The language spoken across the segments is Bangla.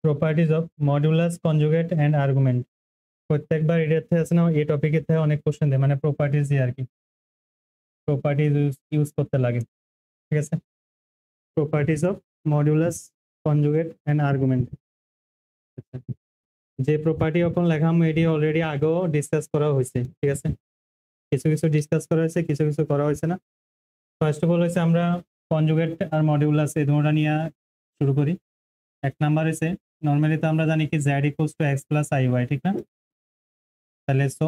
Properties of modulus conjugate and argument. প্রত্যেকবার এটাতে আছে না, এই টপিকের থেকে অনেক কোশ্চেন দেয়, মানে প্রপার্টিজ দিয়ে আর কি, প্রপার্টিজ ইউজ করতে লাগে। ঠিক আছে, properties of modulus conjugate and argument. যে প্রপার্টি এখন লেখাম এটি অলরেডি আগেও ডিসকাস করা হয়েছে। ঠিক আছে, কিছু কিছু ডিসকাস করা হয়েছে, কিছু কিছু করা হয়েছে না। ফার্স্ট অফ অল হয়েছে আমরা কনজুগেট আর মডিউলাস এই দুটোটা নিয়ে শুরু করি। এক নাম্বার হয়েছে নর্মালি তো আমরা জানি কি z equals to x plus i y, ঠিক না? তাহলে সো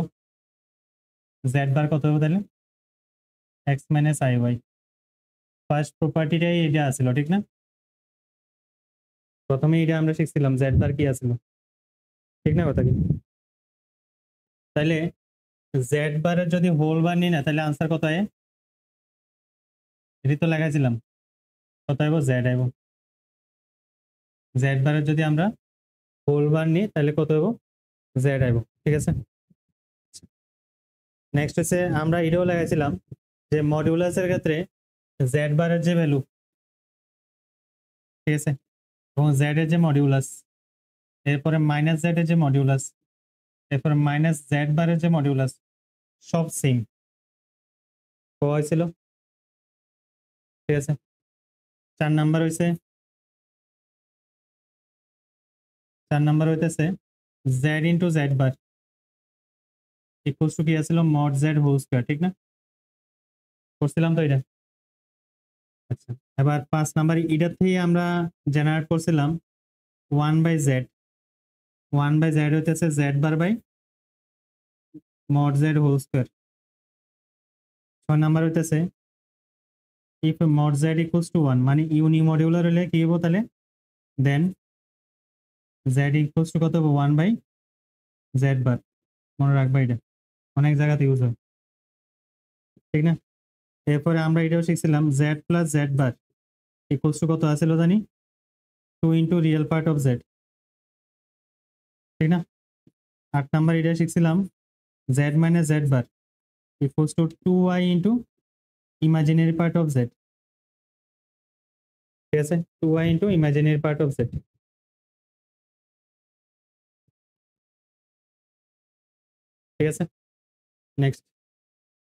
জেড বার কত হবে তাহলে? X minus i y. First প্রপার্টিটাই এটা আসছিল, ঠিক না? প্রথমে এটা আমরা শিখছিলাম জেড বার কি আসছিল, ঠিক না কথা কি? তাহলে জেড বারের যদি হোল বার নিই না তাহলে আনসার কত হয়? এটি তো লেখাছিলাম, কত আইব? জেড আইব। জেড বারের যদি আমরা হোল বার নিই তাহলে কত হইব? জেড আইব। ঠিক আছে, নেক্সট হচ্ছে আমরা এটাও লেখাছিলাম যে মডিউলাসের ক্ষেত্রে জেড বারের যে ভ্যালু, ঠিক আছে, এবং জেড এর যে মডিউলাস, এরপরে মাইনাস জেড এর যে মডিউলাস, এরপরে মাইনাস জেড বারের যে মডিউলাস, সব সেম হয়েছিল। ঠিক আছে, 4 নাম্বার হইছে, 4 নাম্বার হইতেছে Z into z bar equals two কি আছিল? মড জেড হোল স্কয়ার, ঠিক না? করছিলাম তো এটা। আচ্ছা, এবার 5 নাম্বার এটার থেকে আমরা জেনারেট করছিলাম 1 বাই জেড। 1 বাই জেড হইতেছে z bar by mod z whole square. 6 number হইতেছে if mod z equals to 1, মানে ইউনিমডিউলার হলে কি হবো তাহলে? দেন জেড ইকুয়ালস টু কত হবে? 1 বাই জেড বার। মনে রাখবা, এটা অনেক জায়গাতে ইউজ হয়, ঠিক না? এরপরে আমরা এটাও শিখছিলাম z plus z bar equals to কত আছিল জানি? 2 into real part of z, ঠিক না? 8 নাম্বার এটা শিখছিলাম z minus z bar equals to 2y into imaginary part of z. ঠিক আছে, 2y into imaginary part of z. ঠিক আছে, নেক্সট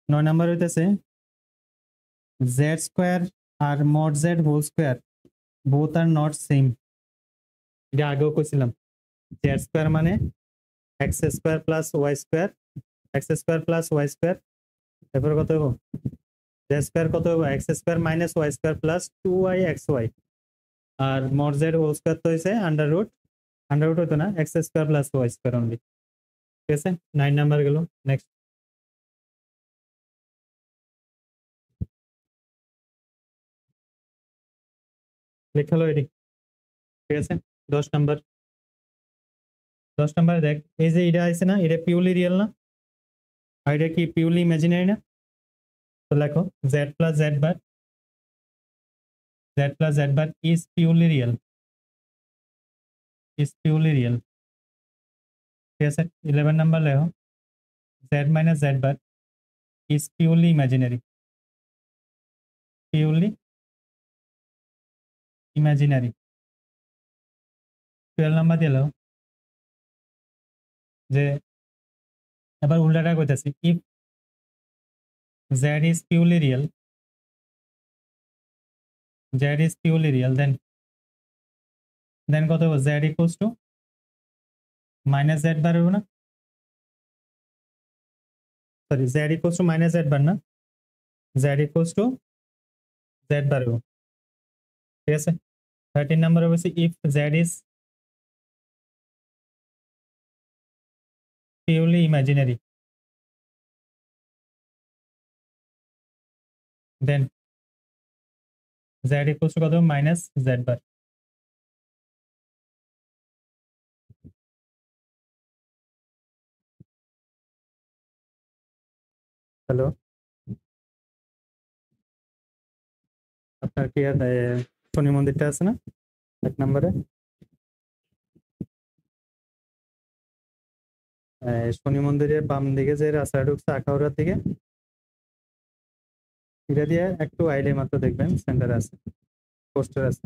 9 নাম্বার হইতেছে জেড স্কোয়ার আর mod z whole square both are not same. এটা আগেও কইছিলাম, জেড স্কোয়ার মানে x square plus y square, x square plus y square, এরপর কত হবো? জেড স্কোয়ার কত হবো? X square minus y square plus 2y x y. আর মড জেড হোল স্কোয়ার তো হয়েছে আন্ডার রুট, আন্ডার রুট হতো না, x square plus y square only. ঠিক আছে, 9 নাম্বার গেল। নেক্সট লেখালো এটি। ঠিক আছে, 10 নাম্বার। 10 নাম্বার দেখ, এই যে এটা আছে না, এটা পিউরলি রিয়েল না, আর এটা কি পিউরলি ইমাজিনারি না? তো লেখো z plus z bar, z plus z bar is purely real, is purely real. ঠিক আছে, 11 নাম্বার লেখো z minus z bar is purely imaginary, purely imaginary. 12 number দিয়ে লেখো যে, এবার উল্টাটা কইতাছি, if z is purely real, z is purely real, then কত হবে? Z equals to minus z bar হবে না? Sorry, z equals to minus z bar না, z equals two z bar হবে। ঠিক আছে, 13 নাম্বার হবে if z is purely imaginary, then z equals to কত? Minus z bar. হ্যালো, আপনার কি আর শনি মন্দিরটা আছে না 1 নম্বরে? শনি মন্দিরের বাম দিকে যে রাস্তাটা ঢুকছে আখাউড়ার দিকে, এটা দিয়ে একটু আইলে মাত্র দেখবেন সেন্টার আছে, পোস্টার আছে।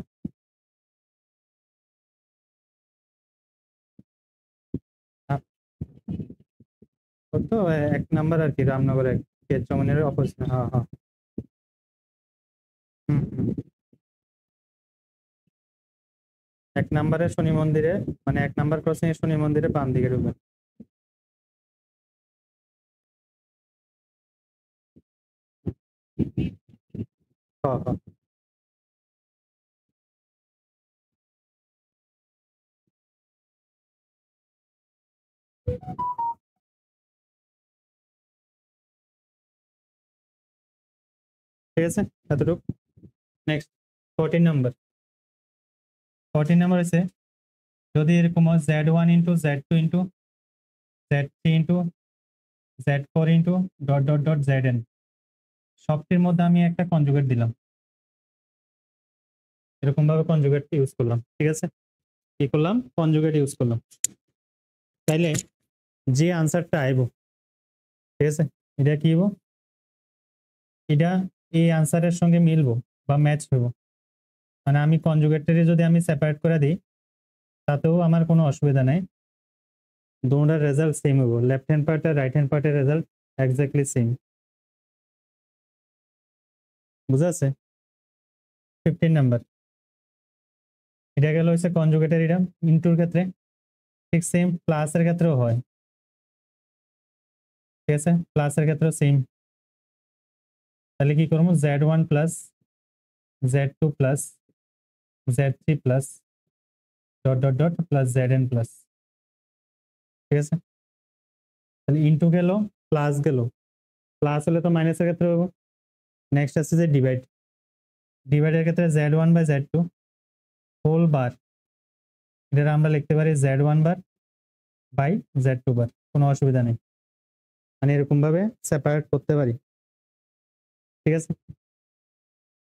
কত 1 নাম্বার আর কি, রামনগর 1 কেএস চৌমুহনীর অপোজিট। হ্যাঁ হ্যাঁ। হুম হুম। 1 নাম্বারে শনি মন্দিরে, মানে 1 নাম্বার ক্রসিং এ শনি মন্দিরে বাম দিকে ঢুকবেন। হ্যাঁ হ্যাঁ। ঠিক আছে, এতটুকু। Next 14 number. 14 নাম্বার হচ্ছে যদি এরকম হয় z1 into z2 into z3 into z4 into dot dot dot zn, সবটির মধ্যে আমি একটা কনজুগেট দিলাম, এরকম ভাবে কনজুগেট ইউজ করলাম। ঠিক আছে, কি করলাম? কনজুগেট ইউজ করলাম। তাইলে যে আনসারটা আইব, ঠিক আছে, এটা কি হইব? এটা এই আনসারের সঙ্গে মিলবো বা ম্যাচ হইব। মানে আমি কনজুগেটটারে যদি আমি সেপারেট করে দিই তাতেও আমার কোনো অসুবিধা নাই, দুটোটার রেজাল্ট সেম হইব। লেফট হ্যান্ড পার্ট আর রাইট হ্যান্ড পার্টের রেজাল্ট এক্স্যাক্টলি সেম। বুঝা আছে? 15 নাম্বার, এটা গেল হচ্ছে কনজুগেটের, এটা ইনটুর ক্ষেত্রে ঠিক সেম, প্লাসের ক্ষেত্রেও হয়। ঠিক আছে, প্লাসের ক্ষেত্রেও সেম। তাহলে কি করবো? z1 plus z2 plus z3 plus dot dot dot plus zn plus. ঠিক আছে, তাহলে ইনটু গেল, প্লাস গেল, প্লাস হলে তো মাইনাসের ক্ষেত্রে হবো। নেক্সট আছে যে ডিভাইড, ডিভাইডের ক্ষেত্রে z1 by z2 whole bar, এটা আমরা লিখতে পারি z1 বার বাই z2 বার, কোনো অসুবিধা নেই, মানে এরকম ভাবে সেপারেট করতে পারি। ঠিক আছে,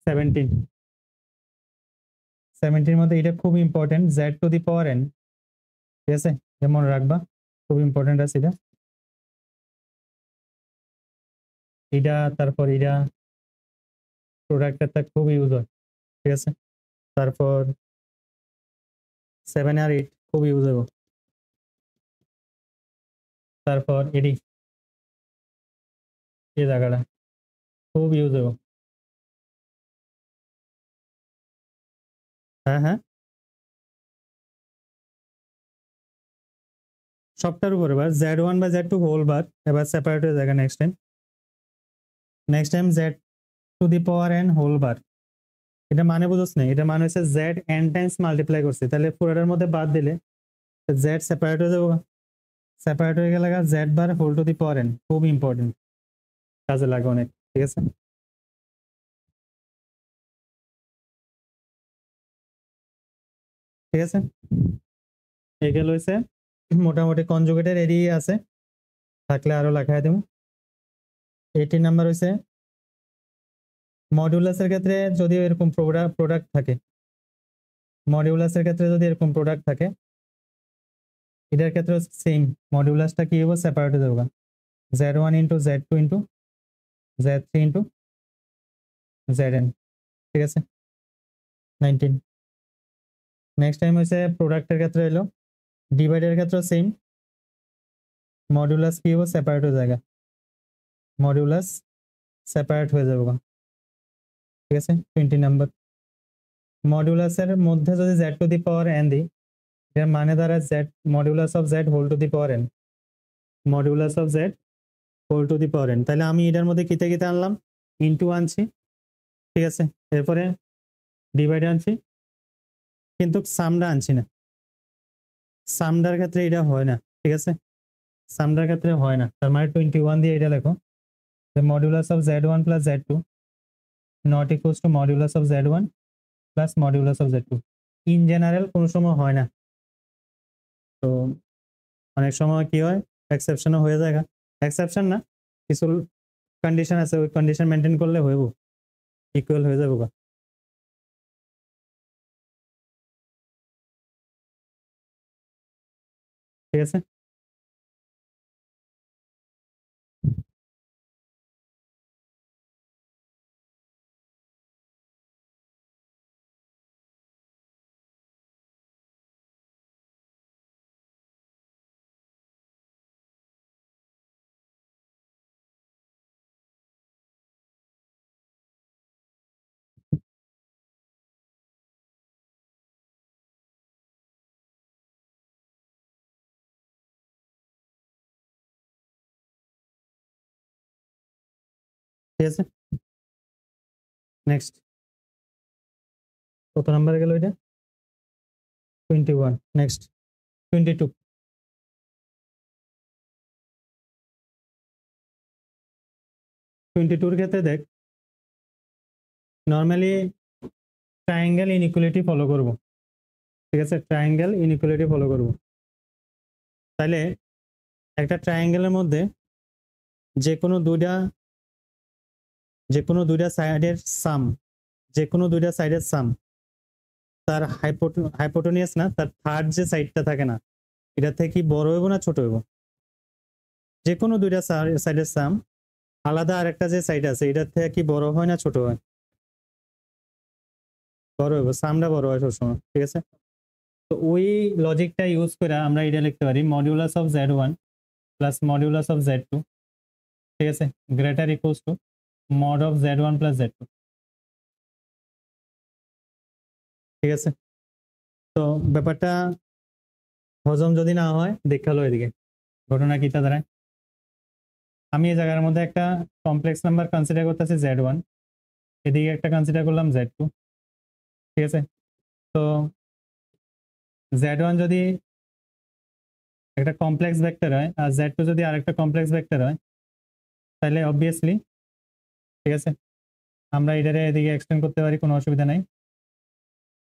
17, 17 মধ্যে এটা খুব important, z to the power n। ঠিক আছে, এটা মনে রাখবা, খুব ইম্পর্টেন্ট আছে এটা। এটা তারপর এটা প্রোডাক্টের খুব ইউজ হয়। ঠিক আছে, তারপর 7 আর 8 খুব ইউজ হবে। তারপর এডি, এই জায়গাটা খুব ইউজ হবে। হ্যাঁ হ্যাঁ, সবটার উপরে বার, z1 বা z2 হোল বার, এবার সেপারেট হয়ে যাবে next time. Next time z to the power n whole bar, এটা মানে বুঝছ না? এটা মানে হচ্ছে z n টাইমস মাল্টিপ্লাই করছে, তাহলে পুরোটার মধ্যে বাদ দিলে z সেপারেট হয়ে যাবো। সেপারেট হয়ে গেলে z bar whole to the power n, খুব ইম্পর্টেন্ট, কাজে লাগে অনেক। ঠিক আছে, ঠিক আছে, এগুলো হচ্ছে মোটামুটি কনজুগেটের এরিয়া আছে, থাকলে আরো লেখায় দেবো। 18 নাম্বার হচ্ছে মডিউলাসের ক্ষেত্রে যদি এরকম প্রোডাক্ট থাকে, মডিউলাসের ক্ষেত্রে যদি এরকম প্রোডাক্ট থাকে, এটার ক্ষেত্রে সেম, মডিউলাসটা কি হবো? সেপারেট হয়ে যাবে, z1 into z2 into z3 into zn। ঠিক আছে, 19। নেক্সট টাইম হচ্ছে প্রোডাক্টের ক্ষেত্রে এলো, ডিভাইডের ক্ষেত্রে সেম, মডিউলাস কি হবো? সেপারেট হয়ে যাবে, মডিউলাস সেপারেট হয়ে যাবে। ঠিক আছে, 20 নাম্বার। মডিউলাসের মধ্যে যদি z to the power n দিই, এর মানে দ্বারা z modulus of z whole to the power n, modulus of z whole to the power n। তাহলে আমি এটার মধ্যে কিতে কিতে আনলাম? ইনটু আনছি। ঠিক আছে, এরপরে ডিভাইড আনছি, কিন্তু সামটা আনছি না, সামটার ক্ষেত্রে এটা হয় না। ঠিক আছে, সামটার ক্ষেত্রে হয় না, তার মানে 21 দিয়ে এটা লেখো, modulus of z1 plus z2 not equals to modulus of z1 plus modulus of z2। In general কোনো সময় হয় না, তো অনেক সময় কি হয়, এক্সেপশনও হয়ে যায়। এক্সেপশন না, কিছু কন্ডিশন আছে, ওই কন্ডিশন মেনটেন করলে হইব, ইকুয়াল হয়ে যাবো। ঠিক আছে। ঠিক আছে, নেক্সট কত নাম্বারে গেল এটা? 21। নেক্সট 22। 22 এর ক্ষেত্রে দেখ, নর্মালি ট্রায়াঙ্গেল ইনইকুয়ালিটি ফলো করব। ঠিক আছে, ট্রায়াঙ্গেল ইনইকুয়ালিটি ফলো করব। তাহলে একটা ট্রায়াঙ্গেলের মধ্যে যে কোনো দুইটা সাইডের সাম, যে কোনো দুইটা সাইডের সাম তার হাইপোটেনিয়াস না, তার থার্ড যে সাইডটা থাকে না, এটা থেকে কি বড় হইব না ছোট হইব? যে কোনো দুইটা সাইডের সাম আলাদা আরেকটা যে সাইড আছে এটার থেকে কি বড় হয় না ছোট হয়? বড় হইব, সামটা বড় হয় সবসময়। ঠিক আছে, তো ওই লজিকটা ইউজ করে আমরা এটা লিখতে পারি modulus of z1 plus modulus of z2, ঠিক আছে, greater equals to mod of z1 plus z2। ঠিক আছে, তো ব্যাপারটা হজম যদি না হয় দেখালো এদিকে ঘটনা কিটা দাঁড়ায়। আমি এই জায়গার মধ্যে একটা কমপ্লেক্স নাম্বার কনসিডার করতেছি z1, এদিকে একটা কনসিডার করলাম z2। ঠিক আছে, তো z1 যদি একটা কমপ্লেক্স ভেক্টর হয় আর z2 যদি আরেকটা কমপ্লেক্স ভেক্টর হয়, তাহলে অবভিয়াসলি, ঠিক আছে, আমরা এটারে এদিকে এক্সটেন্ড করতে পারি, কোনো অসুবিধা নাই।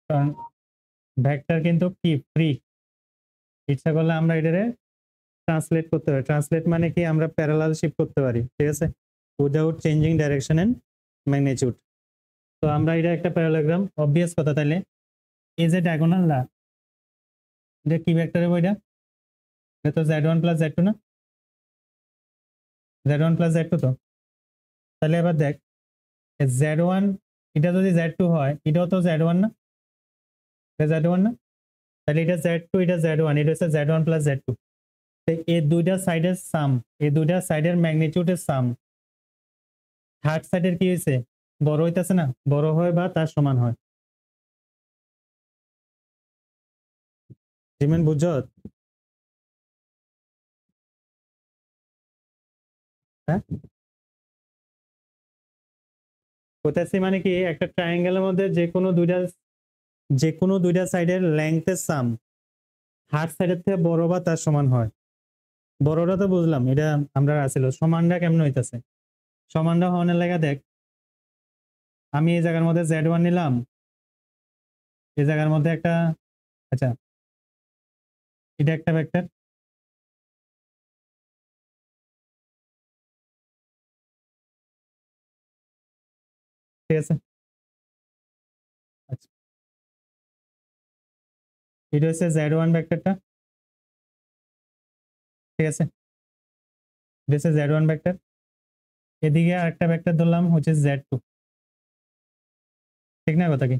কারণ ভেক্টর কিন্তু কি ফ্রি, ইচ্ছা করলে আমরা এটারে ট্রান্সলেট করতে পারি। ট্রান্সলেট মানে কি, আমরা প্যারালাল শিফট করতে পারি। ঠিক আছে, without changing direction and magnitude. তো আমরা এটা একটা প্যারালোগ্রাম, অবভিয়াস কথা। তাহলে এই যে ডায়াগোনাল না, এটা কি ভেক্টরের বইটা? এটা তো z1 প্লাস z2 না, z1 প্লাস z2 তো। তাহলে এবার দেখ z1, এটা যদি z2 হয় এটাও তো z1 না, এটা z1 না, তাহলে এটা z2 এটা z1, এটা হচ্ছে z1 প্লাস z2। এই দুইটা সাইডের সাম, এই দুইটা সাইডের ম্যাগনিটিউডের সাম থার্ড সাইডের কি হয়েছে, বড় হইতেছে না, বড় হয় বা তার সমান হয়। জিমেন বুঝছ? হ্যাঁ, হইতেছে মানে কি, একটা ট্রায়াঙ্গেলের মধ্যে যে কোনো দুইটা সাইডের লেংথের সাম থার্ড সাইডের থেকে বড় বা তার সমান হয়। বড়টা তো বুঝলাম, এটা আমরা আসলে সমানটা কেমন হইতেছে, সমানটা হওয়ার লাগা দেখ, আমি এই জায়গার মধ্যে z1 নিলাম, এই জায়গার মধ্যে একটা, আচ্ছা এটা একটা ভেক্টর, ঠিক আছে, আচ্ছা এটা হচ্ছে z1 ভেক্টরটা। ঠিক আছে, এটা হচ্ছে z1 ভেক্টর, এদিকে আরেকটা ভেক্টর ধরলাম হচ্ছে z2। ঠিক না কথা কি?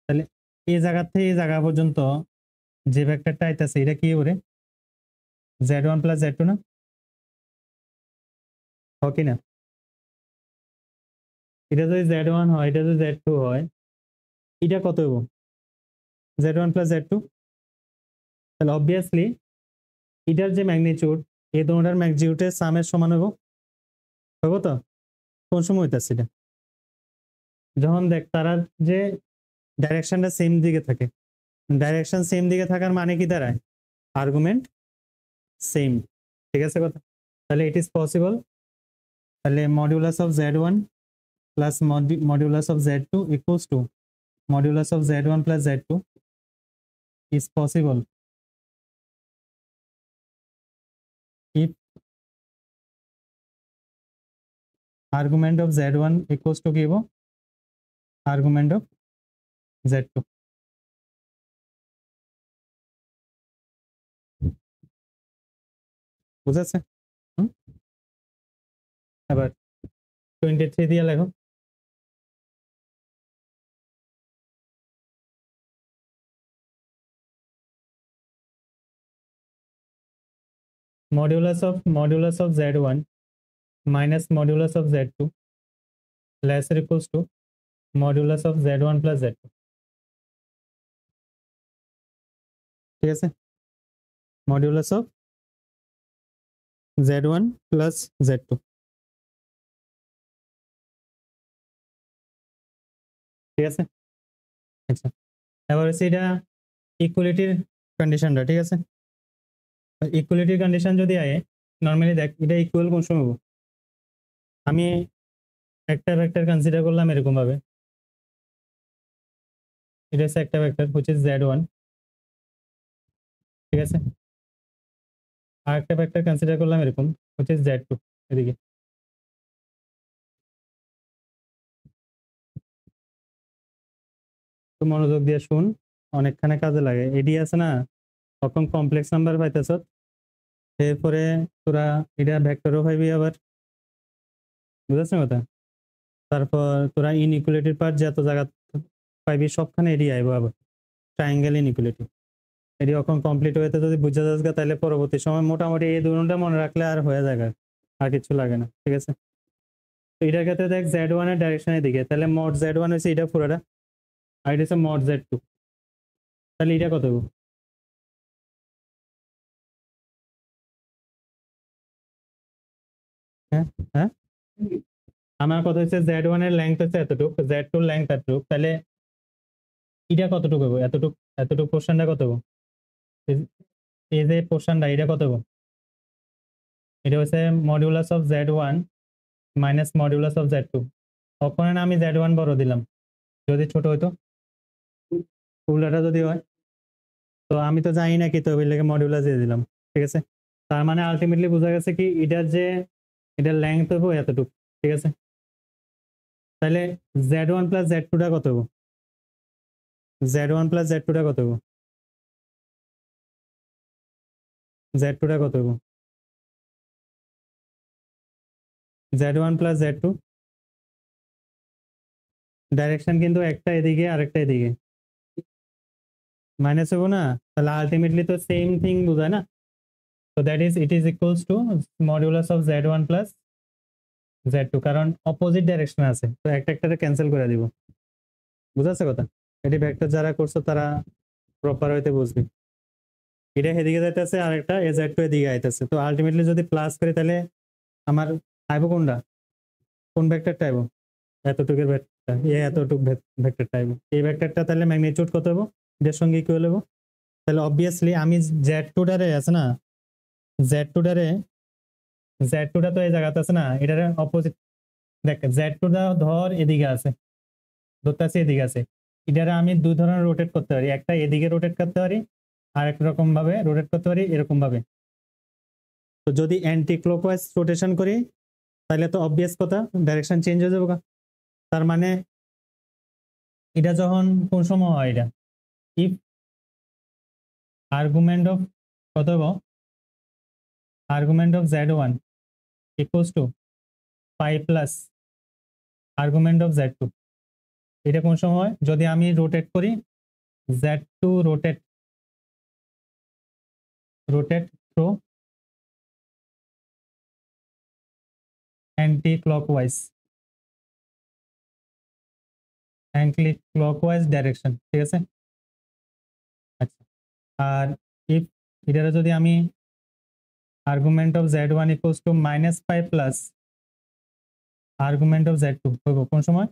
তাহলে এই জায়গা থেকে এই জায়গা পর্যন্ত যে ভেক্টরটা আইতাছে এটা কি করে, z1 প্লাস z2 না, হয় কি না? এটা যদি z1 হয়, এটা যদি z2 হয়, এটা কত হইব, z1 প্লাস z2। তাহলে অবভিয়াসলি এটার যে ম্যাগনিটিউড, এই দুটোটার ম্যাগনিটিউডের সামের সমান হইব, হইব তো? কোন সময় হইতাছে এটা? যখন দেখ তারা যে ডাইরেকশনটা সেম দিকে থাকে, ডাইরেকশন সেম দিকে থাকার মানে কি দাঁড়ায়, আর্গুমেন্ট সেম। ঠিক আছে কথা, তাহলে ইট ইজ পসিবল। তাহলে modulus of z1 plus modulus of z2 equals to modulus of z1 plus z2 is possible if argument of z1 equals to কি হবো, argument of z2। বুঝাচ্ছে? এবার 23 দিয়ে লেখো, modulus of z1 minus modulus of z2 less or equals to modulus of z1 plus z2। ঠিক আছে, modulus of z1 plus z2। ঠিক আছে। আচ্ছা, এবার হচ্ছে এটা ইকুয়ালিটির কন্ডিশনটা, ঠিক আছে। ইকুয়ালিটির কন্ডিশন যদি আয়, নর্মালি দেখ এটা ইকুয়াল কোন সময় হবো? আমি একটা ভেক্টর কনসিডার করলাম এরকম ভাবে, এটা হচ্ছে একটা ভেক্টর হচ্ছে z1, ঠিক আছে। আর একটা ভেক্টর কনসিডার করলাম এরকম হচ্ছে z2 এদিকে। তো মনোযোগ দিয়ে শুন, অনেকখানে কাজে লাগে। এডি আছে না, তখন কমপ্লেক্স নাম্বার পাইতেছ, এরপরে তোরা এটা ভেক্টরও পাইবি আবার, বুঝাচ্ছ কথা। তারপর তোরা ইনইকুয়ালিটির পার্ট যত জায়গা পাইবি সবখানে এডি আইব আবার, ট্রায়াঙ্গেল ইনইকুয়ালিটি। এটি যখন কমপ্লিট হয়েছে যদি বুঝা যাচ্ছে, তাহলে পরবর্তী সময় মোটামুটি এই দুটোটা মনে রাখলে আর হয়ে যাবে, আর কিছু লাগে না, ঠিক আছে। তো এটার ক্ষেত্রে দেখ z1 এর ডাইরেকশনের দিকে, তাহলে মড z1 হচ্ছে এটা পুরোটা, আর এটা হচ্ছে মড z2, তাহলে এটা কত হবে? হ্যাঁ হ্যাঁ, আমার কথা হচ্ছে z1 এর লেংথ হচ্ছে এতটুকু, z2 এর লেংথ এতটুকু, তাহলে এটা কতটুকু হবে? এতটুকু, এতটুকু পোর্শনটা কত হবে? এই যে পোর্শনটা এটা কত হবে? এটা হচ্ছে modulus of z1 minus modulus of z2। ওখানে আমি z1 বড় দিলাম, যদি ছোট হইতো উল্টাটা যদি হয়, তো আমি তো জানি না কি, তো ওই লেগে মডিউলাস দিয়ে দিলাম, ঠিক আছে। তার মানে আলটিমেটলি বোঝা গেছে কি এটার যে এটার লেংথ হবে এতটুকু, ঠিক আছে। তাহলে z1 প্লাস z2 টা কত হবে? z1 প্লাস z2 টা কত হবে? z2 টা কত হবে? z1 প্লাস z2 ডাইরেকশন কিন্তু একটা এদিকে আরেকটা এদিকে, মাইনাস হবো না? তাহলে আলটিমেটলি তো সেম থিং বোঝায় না। তো that is it is equals to modulus of z1 plus z2, কারণ অপোজিট ডাইরেকশন আছে, তো একটা একটাতে ক্যান্সেল করে দিব, বুঝাচ্ছে কথা। এটি ভেক্টর যারা করছো তারা প্রপার হইতে বুঝবি। এটা এদিকে যাইতেছে আর একটা z2 এদিকে আইতেছে, তো আলটিমেটলি যদি প্লাস করি তাহলে আমার আইবো কোনটা, কোন ভেক্টরটা আইবো? এতটুকুর ভেক্টরটা, এতটুক ভেক্টরটা আইবো। এই ভেক্টরটা তাহলে ম্যাগনিটিউড কত হবো? এটার সঙ্গে ইকুয়াল হবো। তাহলে অবভিয়াসলি আমি z2 টারে আছে না, z2 টারে, z2 টা তো এই জায়গাতে আছে না, এটার অপোজিট। দেখ z2 টা ধর এদিকে আছে, ধরতে আছে এদিকে আছে, এটারে আমি দুই ধরনের রোটেট করতে পারি, একটা এদিকে রোটেট করতে পারি, আর এক রকম ভাবে রোটেট করতে পারি এরকম ভাবে। তো যদি অ্যান্টি ক্লকওয়াইজ রোটেশন করি তাহলে তো অবভিয়াস কথা ডাইরেকশন চেঞ্জ হয়ে যাবে। তার মানে এটা যখন কোন সময় হয়, এটা ইফ আর্গুমেন্ট অফ কত হবো, argument of z1 equals to pi plus argument of z2, এটা কোন সময় যদি আমি রোটেট করি z2 rotate rotate through anti clockwise direction, ঠিক আছে। আচ্ছা, আর ইফ এটারে যদি আমি argument of z1 equals to minus pi plus argument of z2 হইব কোন সময়,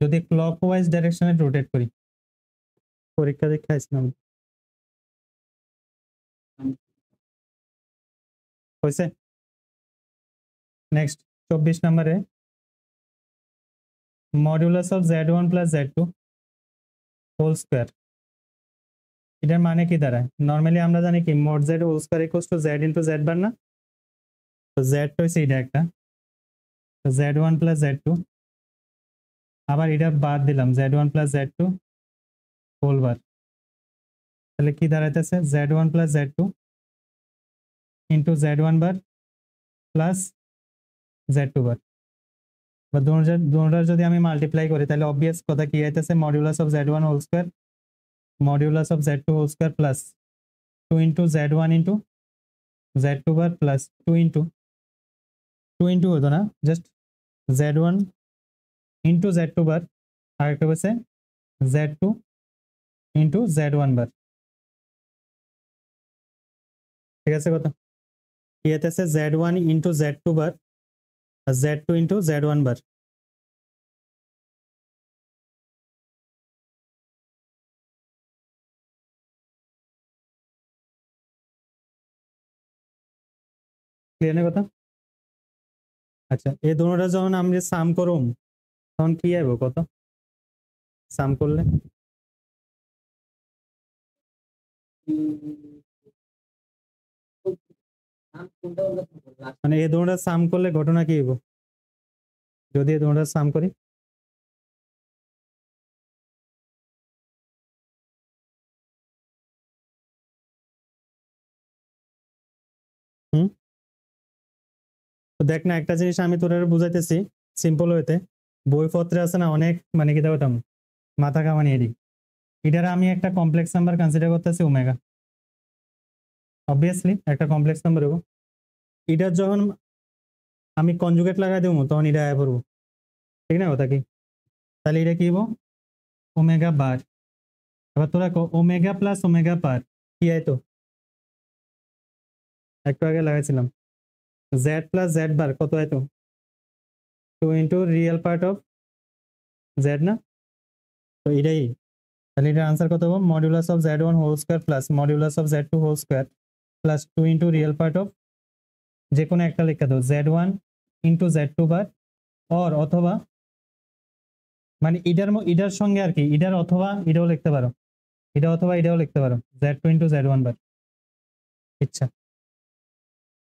যদি ক্লকওয়াইজ ডাইরেকশনে রোটেট করি। পরীক্ষা দেখাইছিলাম, হয়েছে। নেক্সট 24 নম্বরে modulus of z1 plus z2 whole square, এটার মানে কি দাঁড়ায়? নর্মালি আমরা জানি কি mod z whole square equals to z into z bar না, তো z তো হইছে এটা একটা, z1 প্লাস z2, আবার এটা বাদ দিলাম z1 প্লাস z2 হোল বার, তাহলে কি দাঁড়াইতেছে z1 plus z2 into z1 বার প্লাস z2 বার, বা দুটোর যদি আমি মাল্টিপ্লাই করি তাহলে অবভিয়াস কথা কি আইতেছে modulus of z1 whole square modulus of z2 whole square plus 2 into z1 into z2 bar plus 2 into হতো না, জাস্ট z1 ইনটু z2 বার, আর একটা হচ্ছে z2 ইনটু z1 বার, ঠিক আছে কথা। কি হইতেছে z1 ইনটু z2 বার আর z2 ইনটু z1 বার, ক্লিয়ার না কথা? আচ্ছা এই দুটোটা যখন আমরা সাম করুম তখন কি আইব কত সাম করলে? মানে এই দুটোটা সাম করলে ঘটনা কি হইব যদি এই দুটোটা সাম করি? হুম, তো দেখ না একটা জিনিস আমি তোর বুঝাইতেছি সিম্পল হইতে, বইপত্রে আছে না অনেক মানে কি দেখতাম মাথা কামানি এডি, এটার আমি একটা কমপ্লেক্স নাম্বার কনসিডার করতেছি ওমেগা, অবভিয়াসলি একটা কমপ্লেক্স নাম্বার হবো। এটার যখন আমি কনজুগেট লাগাই দেবো তখন এটা আয় পড়বো, ঠিক না কথা কি? তাহলে এটা কি হবো ওমেগা বার। এবার তোরা ওমেগা প্লাস ওমেগা পার কি আয়, তো একটু আগে লাগাইছিলাম জেড প্লাস জেড বার কত আয়, তো 2 into real part of z না, তো এটাই। তাহলে এটার আনসার কত হবো modulus of z one whole square plus modulus of z two whole square plus 2 into real part of যে কোনো একটা লেখা দাও z one into z two bar, or অথবা মানে এটার সঙ্গে আর কি এটার অথবা এটাও লিখতে পারো, এটা অথবা এটাও লিখতে পারো z two into z one bar ইচ্ছা।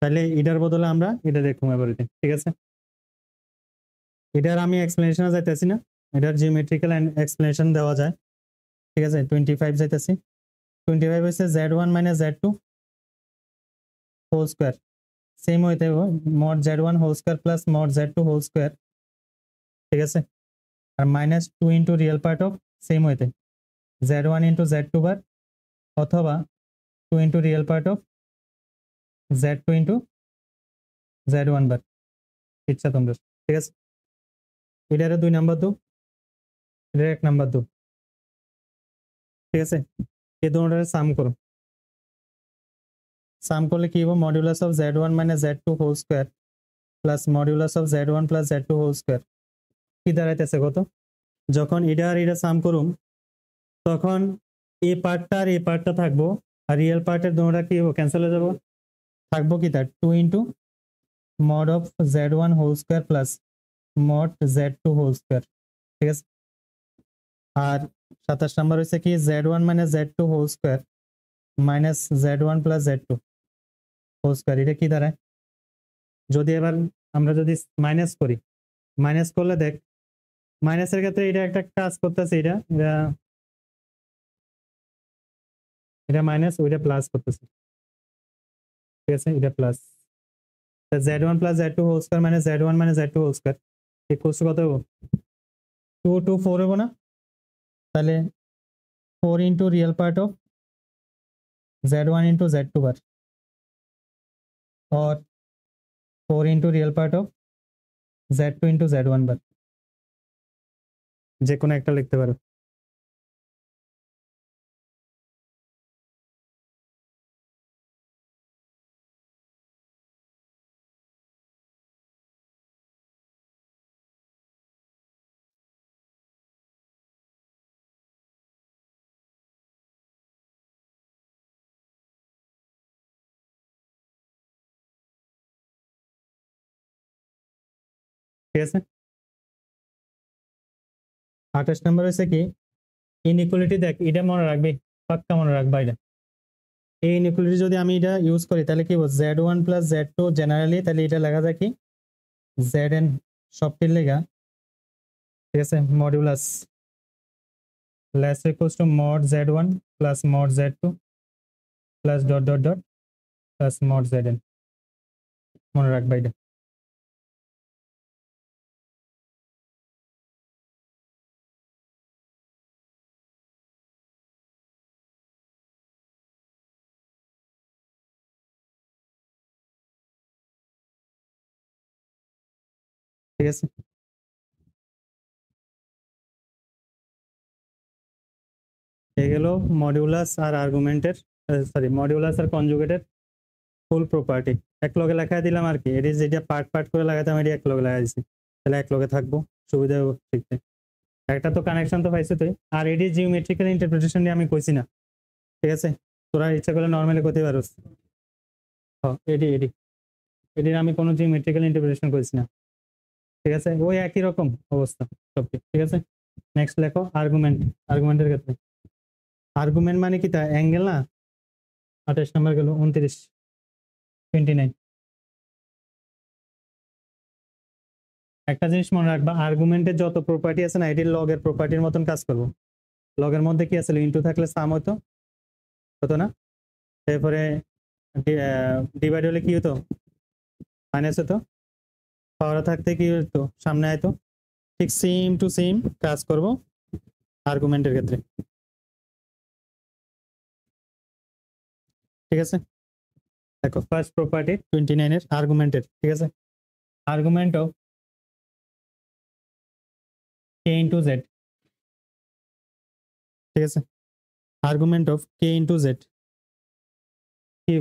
তাহলে এটার বদলে আমরা এটা দেখুন এবারে, ঠিক আছে? এটার আমি এক্সপ্লেনেশনে যাইতেছি না, এটার জিওমেট্রিক্যাল এক্সপ্লেনেশন দেওয়া যায়, ঠিক আছে? 25 যাইতেছি, 25 হচ্ছে z one minus z two whole square, same হইতে mod z one whole square plus mod z two whole square, ঠিক আছে? আর minus 2 into real part of same হইতে z one into z two bar অথবা 2 into real part of z two into z one bar ইচ্ছা তোমরা, ঠিক আছে? এটার 2 নাম্বার দো, এটার 1 নাম্বার দো, ঠিক আছে? এই দুটোটার সাম করো, সাম করলে কি হবে modulus of z one minus z two whole square plus modulus of z one plus z two whole square কি দাঁড়াইতেছে কত? যখন এটা আর এটা সাম করুম তখন এই পার্টটা আর এই পার্টটা থাকবো, আর রিয়েল পার্টের দুটোটা কি হবো ক্যান্সেল হয়ে যাবো, থাকবো কি তার 2 into mod of z one whole square plus mod z two whole square, ঠিক আছে? আর 27 নাম্বার হচ্ছে কি z one minus z two whole square minus z one plus z two whole square, এটা কি দাঁড়ায়? যদি এবার আমরা যদি মাইনাস করি, মাইনাস করলে দেখ মাইনাসের ক্ষেত্রে এটা একটা কাজ করতেছে, এটা এটা এটা মাইনাস ওইটা প্লাস করতেছে, ঠিক আছে? এটা plus z one plus z two whole square minus z one minus z two whole square equals to কত হবো 2 2 4 হবো না? তাহলে 4 into real part of z one into z two bar और 4 into real part of z two into z one bar, যে কোনো একটা লিখতে পারো, ঠিক আছে? 28 নাম্বার হচ্ছে কি ইনইকুয়ালিটি, দেখ এটা মনে রাখবি, পাক্কা মনে রাখবা এটা। এই ইনইকুয়ালিটি যদি আমি এটা ইউজ করি তাহলে কি বলবো z one plus z two generally, তাহলে এটা লেখা যায় কি জেড এন সবটির লেখা, ঠিক আছে? Modulus less equals to mod z one plus mod z two plus dot dot dot plus mod z n, মনে রাখবা এটা। ঠিক আছে? এই গেল মডিউলাস আর আর্গুমেন্টের, সরি মডিউলাস আর কনজুগেটের ফুল প্রপার্টি এক লগে লেখা দিলাম আর কি, এটি যেটা পার্ট পার্ট করে লাগাতাম এটি এক লগে লাগাই দিছি, তাহলে এক লগে থাকবো, সুবিধা হবে শিখতে। একটা তো কানেকশন তো পাইছো তুই, আর এটি জিওমেট্রিক্যাল ইন্টারপ্রিটেশন নিয়ে আমি কইছি না, ঠিক আছে? তোরা ইচ্ছা করলে নর্মালি করতে পারোস। হ্যাঁ এটি এটি এটির আমি কোনো জিওমেট্রিক্যাল ইন্টারপ্রিটেশন করেছি না, ঠিক আছে, ওই একই রকম অবস্থা সব, ঠিক আছে। নেক্সট লেখো আর্গুমেন্ট। আর্গুমেন্টের ক্ষেত্রে আর্গুমেন্ট মানে কি, তা অ্যাঙ্গেল না, 28 নাম্বার গেল, 29, 29। একটা জিনিস মনে রাখবা, আর্গুমেন্টের যত প্রপার্টি আছে না, এটির লগের প্রপার্টির মতন কাজ করবো। লগের মধ্যে কি আছে, ইনটু থাকলে সাম হতো, হতো না, এরপরে ডিভাইড হলে কি হতো, মাইনাস হতো, পাওয়ার থাকতে কি হতো, সামনে আয়তো। ঠিক সেম টু সেম কাজ করব আর্গুমেন্টের ক্ষেত্রে, ঠিক আছে। দেখো ফার্স্ট প্রপার্টি 29 এর আর্গুমেন্টের, ঠিক আছে, argument of k into z, ঠিক আছে, argument of k into z কি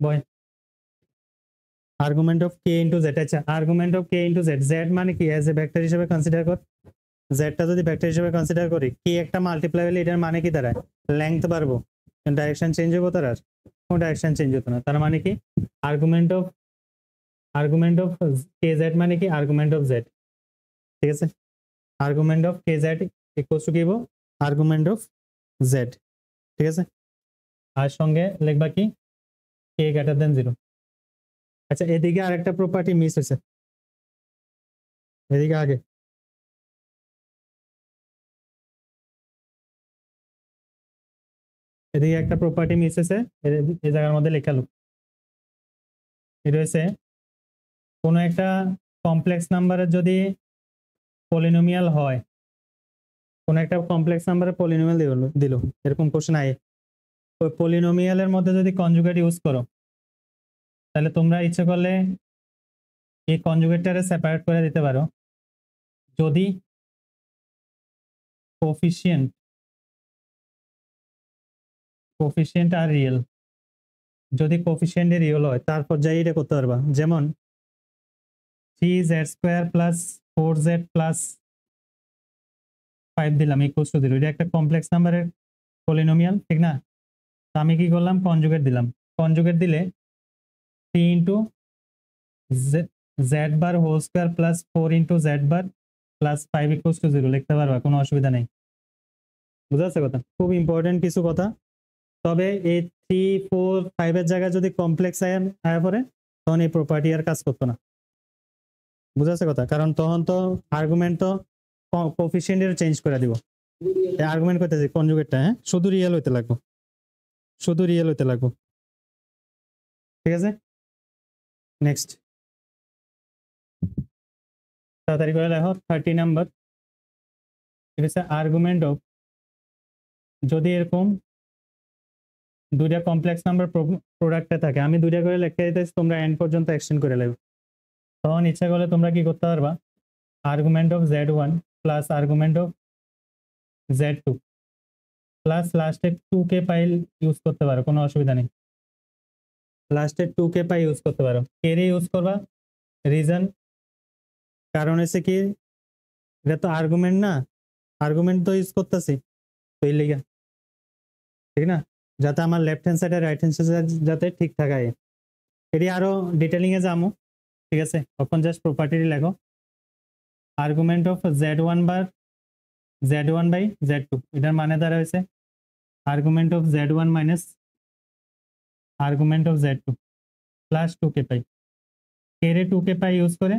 বয়, argument of k into z. আচ্ছা, argument of k into z, z মানে কি, এজ এ ভেক্টর হিসেবে কনসিডার কর। জেডটা যদি ভেক্টর হিসেবে কনসিডার করি, কি একটা মাল্টিপ্লাই হলে এটার মানে কি দাঁড়ায়, লেংথ বাড়বো, ডাইরেকশন চেঞ্জ হবো, তার আর কোনো ডাইরেকশন চেঞ্জ হতো না। তার মানে কি, আর্গুমেন্ট অফ কে জেড মানে কি, আর্গুমেন্ট অফ জেড, ঠিক আছে, argument of K Z equals two কি হবো, আর্গুমেন্ট অফ জেড, ঠিক আছে। আর সঙ্গে লিখবা কি, কে গ্রেটার দেন 0। আচ্ছা, এদিকে আরেকটা প্রপার্টি মিস হয়েছে, এদিকে আগে এদিকে একটা প্রপার্টি মিস হয়েছে, এই জায়গার মধ্যে লেখালো, এটা হচ্ছে কোনো একটা কমপ্লেক্স নাম্বারের যদি পলিনোমিয়াল হয়, কোনো একটা কমপ্লেক্স নাম্বারের পলিনোমিয়াল দিল, এরকম কোশ্চেন আয়, ওই পলিনোমিয়ালের মধ্যে যদি কনজুগেট ইউজ করো, তাহলে তোমরা ইচ্ছে করলে এই কনজুগেটটারে সেপারেট করে দিতে পারো, যদি কোফিসিয়েন্ট আর রিয়েল, যদি কোফিসিয়েন্ট রিয়েল হয় তারপর যাই এটা করতে পারবা। যেমন 3z² প্লাস 4z প্লাস 5 দিলাম ইকুয়ালস টু 0, এটা একটা কমপ্লেক্স নাম্বারের পলিনোমিয়াল, ঠিক না। তো আমি কি করলাম, কনজুগেট দিলাম, কনজুগেট দিলে 3 into z bar whole square plus 4 into z bar plus 5 equals to 0 লিখতে পারবা, কোনো অসুবিধা নেই। বুঝা যাচ্ছে কথা, খুব ইম্পর্টেন্ট কিছু কথা। তবে এই 3, 4, 5 এর জায়গায় যদি কমপ্লেক্স আয়া পড়ে, তখন এই প্রপার্টি আর কাজ করতো না। বুঝা যাচ্ছে কথা, কারণ তখন তো আর্গুমেন্ট তো কোফিসিয়েন্টের চেঞ্জ করে দিব, আর্গুমেন্ট করতেছি কনজুগেটটা, হ্যাঁ, শুধু রিয়েল হইতে লাগবো, শুধু রিয়েল হইতে লাগবো, ঠিক আছে। নেক্সট তাড়াতাড়ি করে লেখো 30 নাম্বার, ঠিক আছে, আর্গুমেন্ট অফ, যদি এরকম দুইটা কমপ্লেক্স নাম্বার প্রোডাক্টে থাকে, আমি দুইটা করে লিখতে দিতেছি, তোমরা এন্ড পর্যন্ত এক্সটেন্ড করে নেবে, তখন ইচ্ছা করলে তোমরা কি করতে পারবা, argument of z1 plus argument of z2 plus লাস্টে 2k পাই ইউজ করতে পারো, কোনো অসুবিধা নেই, লাস্টে 2k পাই ইউজ করতে পারো। এর ইউজ করবা, রিজন কারণ হচ্ছে কি, এটা তো আর্গুমেন্ট না, আর্গুমেন্ট তো ইউজ করতেছি, তো এই লিগা, ঠিক না, যাতে আমার লেফট হ্যান্ড সাইড আর রাইট হ্যান্ড সাইড যাতে ঠিক থাকায়, এটি আরো ডিটেলিং এ যাবো, ঠিক আছে। তখন জাস্ট প্রপার্টি লেখো, argument of z1 bar z1 by z2, এটার মানে দ্বারা হয়েছে argument of z1 minus argument of z2 plus 2k pi, এর 2k পাই ইউজ করে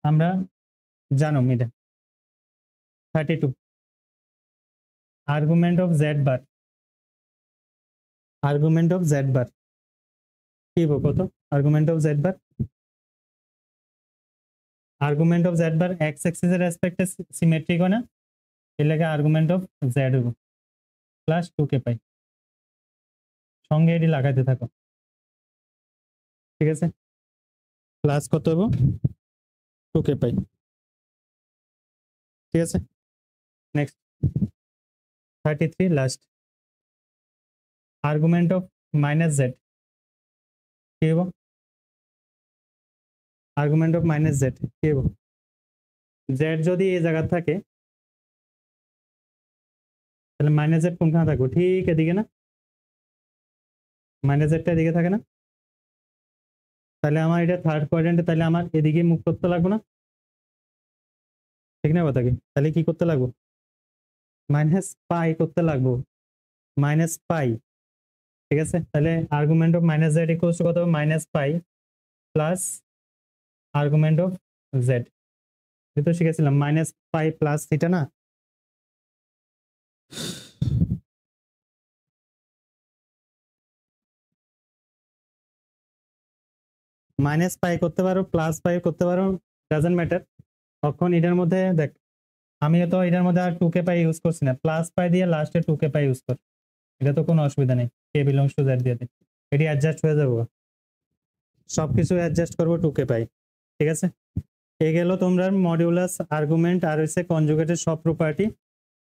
আমরা জানো এটা 32, argument of z bar, argument of z bar কি কত, argument of z bar, argument of z bar x axis এর রেসপেক্টে সিমেট্রিক হয় না, এর লাগে আর্গুমেন্ট অফ z হবো প্লাস 2k পাই, সঙ্গে এটি লাগাইতে থাকো, ঠিক আছে, প্লাস কত হবো 2k পাই, ঠিক আছে। Next 33 last, argument of minus z কি হবো, আর্গুমেন্ট অফ মাইনাস z কি হবো, z যদি এই জায়গা থাকে তাহলে মাইনাস z কোনখানে থাকবো, ঠিক এদিকে না, মাইনাস জেডটা এদিকে থাকে না, তাহলে আমার এটা থার্ড কোয়াড্রেন্টে, তাহলে আমার এদিকে মুভ করতে লাগবে না, ঠিক না কথা কি? তাহলে কি করতে লাগবো? মাইনাস পাই করতে লাগবো, মাইনাস পাই। ঠিক আছে, তাহলে argument of minus Z equals to কত হবে? Minus pi plus argument of Z. তো শিখেছিলাম মাইনাস পাই প্লাস থিটা না? মাইনাস পাই করতে পারো, প্লাস পাই করতে পারো, ডাজেন্ট ম্যাটার। তখন এটার মধ্যে দেখ, আমি তো এটার মধ্যে আর 2k পাই ইউজ করছি না, প্লাস পাই দিয়ে লাস্টে 2k পাই ইউজ কর, এটা তো কোনো অসুবিধা নেই। কে বিলংস টু জেড দিয়ে দিই, এটি অ্যাডজাস্ট হয়ে যাবো, সবকিছু অ্যাডজাস্ট করবো 2k পাই। ঠিক আছে, এ গেল তোমরা মডিউলাস, আর্গুমেন্ট আর হচ্ছে কনজুগেটের সব প্রপার্টি।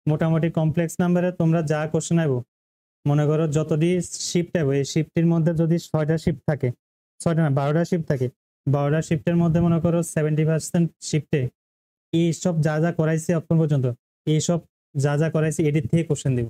মোটামুটি কমপ্লেক্স নাম্বারে তোমরা যা কোশ্চেন আইবো, মনে করো যতটি শিফট আইবো, এই শিফটের মধ্যে যদি 6টা শিফট থাকে, 6টা না 12টা শিফট থাকে, 12টা শিফটের মধ্যে মনে করো 70% শিফটে এইসব যা যা করাইছি এখন পর্যন্ত, এইসব যা যা করাইছি এটির থেকে কোশ্চেন দিব।